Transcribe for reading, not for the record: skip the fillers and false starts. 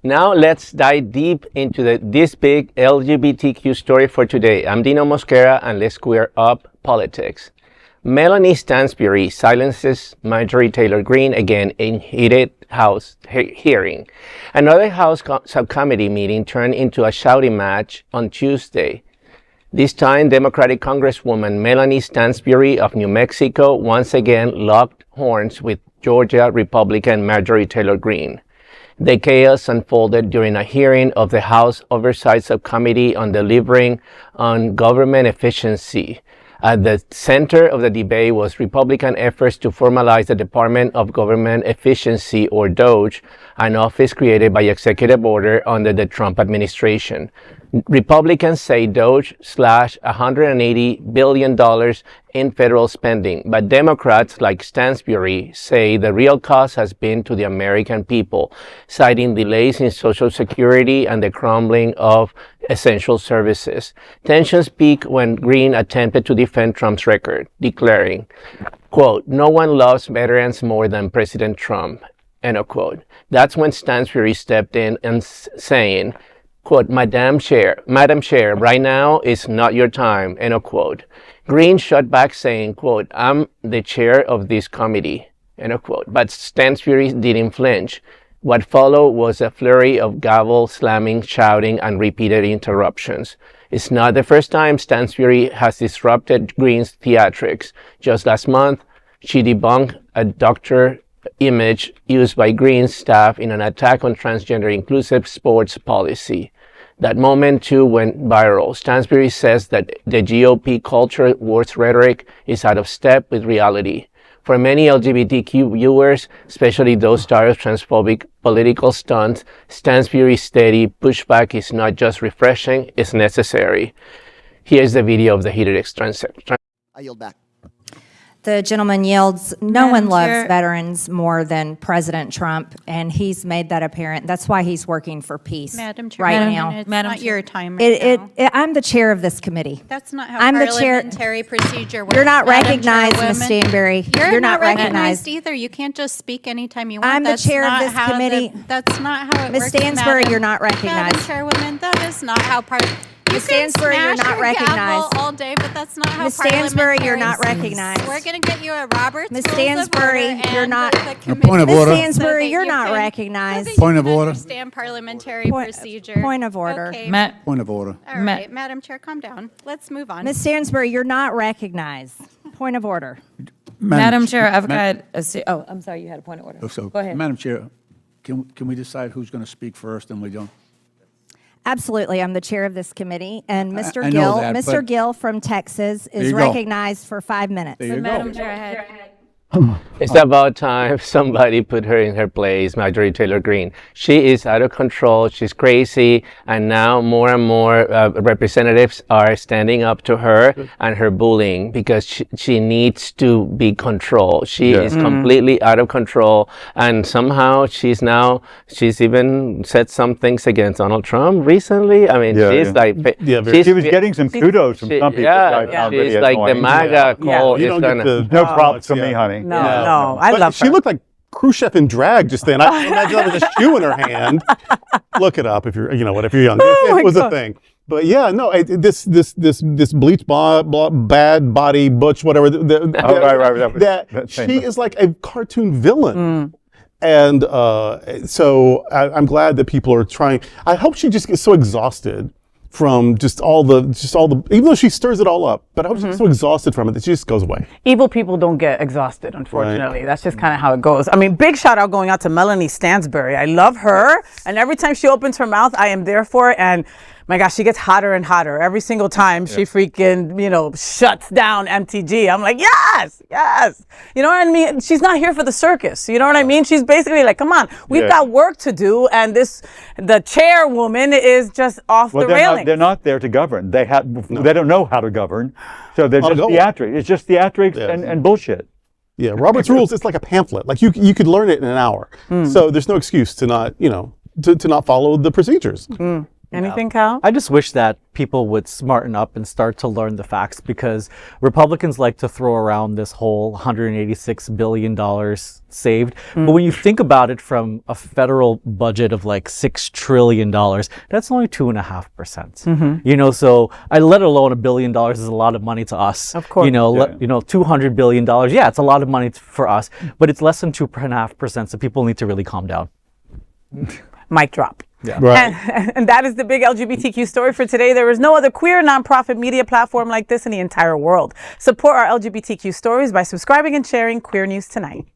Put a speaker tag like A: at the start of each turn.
A: Now let's dive deep into this big LGBTQ story for today. I'm Dino Mosquera, and let's square up politics. Melanie Stansbury silences Marjorie Taylor Greene again in heated House hearing. Another House Subcommittee meeting turned into a shouting match on Tuesday. This time, Democratic Congresswoman Melanie Stansbury of New Mexico once again locked horns with Georgia Republican Marjorie Taylor Greene. The chaos unfolded during a hearing of the House Oversight Subcommittee on delivering on government efficiency. At the center of the debate was Republican efforts to formalize the Department of Government Efficiency, or DOGE, an office created by executive order under the Trump administration. Republicans say DOGE slashed $180 billion in federal spending, but Democrats like Stansbury say the real cost has been to the American people, citing delays in Social Security and the crumbling of essential services. Tensions peaked when Greene attempted to defend Trump's record, declaring, quote, "No one loves veterans more than President Trump," end of quote. That's when Stansbury stepped in and saying, quote, Madam Chair, right now is not your time," end of quote. Greene shot back saying, quote, "I'm the chair of this committee," end of quote. But Stansbury didn't flinch. What followed was a flurry of gavel slamming, shouting, and repeated interruptions. It's not the first time Stansbury has disrupted Greene's theatrics. Just last month, she debunked a doctor image used by Greene's staff in an attack on transgender inclusive sports policy. That moment, too, went viral. Stansbury says that the GOP culture wars rhetoric is out of step with reality. For many LGBTQ viewers, especially those tired of transphobic political stunts, Stansbury's steady pushback is not just refreshing, it's necessary. Here's the video of the heated exchange.
B: I yield back.
C: The gentleman yields. No one loves veterans more than President Trump, and he's made that apparent. That's why he's working for peace
D: Madam Chair,
C: right now.
D: it's not your time right now.
C: I'm the chair of this committee.
D: That's not how
C: I'm the chair.
D: parliamentary procedure works.
C: You're not
D: Madam
C: recognized, Ms.
D: Chairwoman.
C: Stanbury.
D: You're
C: not
D: recognized either. You can't just speak anytime you want.
C: I'm the chair of this committee.
D: That's not how it
C: Ms.
D: works.
C: Stansbury,
D: Madam.
C: you're not recognized.
D: Madam Chairwoman, that is not how
C: Ms. Stansbury, you're not recognized.
D: all day, but that's not how
C: Ms. Stansbury, you're not
D: parliamentarians-
C: recognized.
D: We're going to get you a Robert's
C: Ms.
D: Rules of
C: Stansbury,
D: Order
C: you're
D: and
C: not-
D: the
E: Point of
D: committee
E: order.
C: Ms. Stansbury,
D: so that
C: you're
D: you
C: not
D: can-
C: recognized.
D: so that
E: Point
D: you
E: of
D: can
E: order.
D: Understand parliamentary procedure.
C: Point of order.
D: Okay.
E: Point of order.
D: All right, Madam Chair, calm down. Let's move on.
C: Ms. Stansbury, you're not recognized. Point of order.
F: Madam Chair, I've got oh, I'm sorry, you had a point of order.
E: So,
F: Go ahead.
E: Madam Chair, can we decide who's going to speak first and we don't?
C: Absolutely. I'm the chair of this committee, and Mr.
E: I know
C: Gill,
E: that,
C: Mr.
E: but-
C: Gill from Texas
E: There
C: is
E: you go.
C: recognized for 5 minutes.
E: There you go.
F: Madam Chair, I had
A: It's about time somebody put her in her place, Marjorie Taylor Greene. She is out of control. She's crazy. And now more and more representatives are standing up to her and her bullying because she needs to be controlled. She is completely out of control. And somehow she's even said some things against Donald Trump recently. I mean, she's like,
G: she was getting some kudos from some people.
A: Yeah, she's like the MAGA call
G: You
A: is
G: don't
A: gonna.
G: get no props from me, honey.
H: No, I love her.
G: She looked like Khrushchev in drag just then. I imagine that was a shoe in her hand. Look it up if you're, if you're young. It was a thing. But yeah, no, this bleach bad body butch whatever. Right. She is like a cartoon villain. And so I'm glad that people are trying. I hope she just gets so exhausted from just all the, even though she stirs it all up, but I hope she's so exhausted from it that she just goes away.
H: Evil people don't get exhausted, unfortunately. Right. That's just kind of how it goes. I mean, big shout out going out to Melanie Stansbury. I love her. And every time she opens her mouth, I am there for it. And my gosh, she gets hotter and hotter every single time she freaking, shuts down MTG. I'm like, yes. You know what I mean? She's not here for the circus. You know what I mean? She's basically like, come on, we've got work to do. And the chairwoman is just off the railing.
G: They're not there to govern. They don't know how to govern. So they're just theatrics. It's just theatrics and bullshit.
E: Yeah, Robert's Rules, it's like a pamphlet. Like you could learn it in an hour. So there's no excuse to not, to not follow the procedures.
H: Anything, Cal?
B: I just wish that people would smarten up and start to learn the facts, because Republicans like to throw around this whole $186 billion saved. But when you think about it from a federal budget of like $6 trillion, that's only 2.5%. You know, so let alone $1 billion is a lot of money to us.
H: Of course.
B: You know, $200 billion, yeah, it's a lot of money for us, but it's less than 2.5%. So people need to really calm down.
H: Mic drop.
B: Yeah.
G: Right.
H: And that is the big LGBTQ story for today. There is no other queer nonprofit media platform like this in the entire world. Support our LGBTQ stories by subscribing and sharing Queer News Tonight.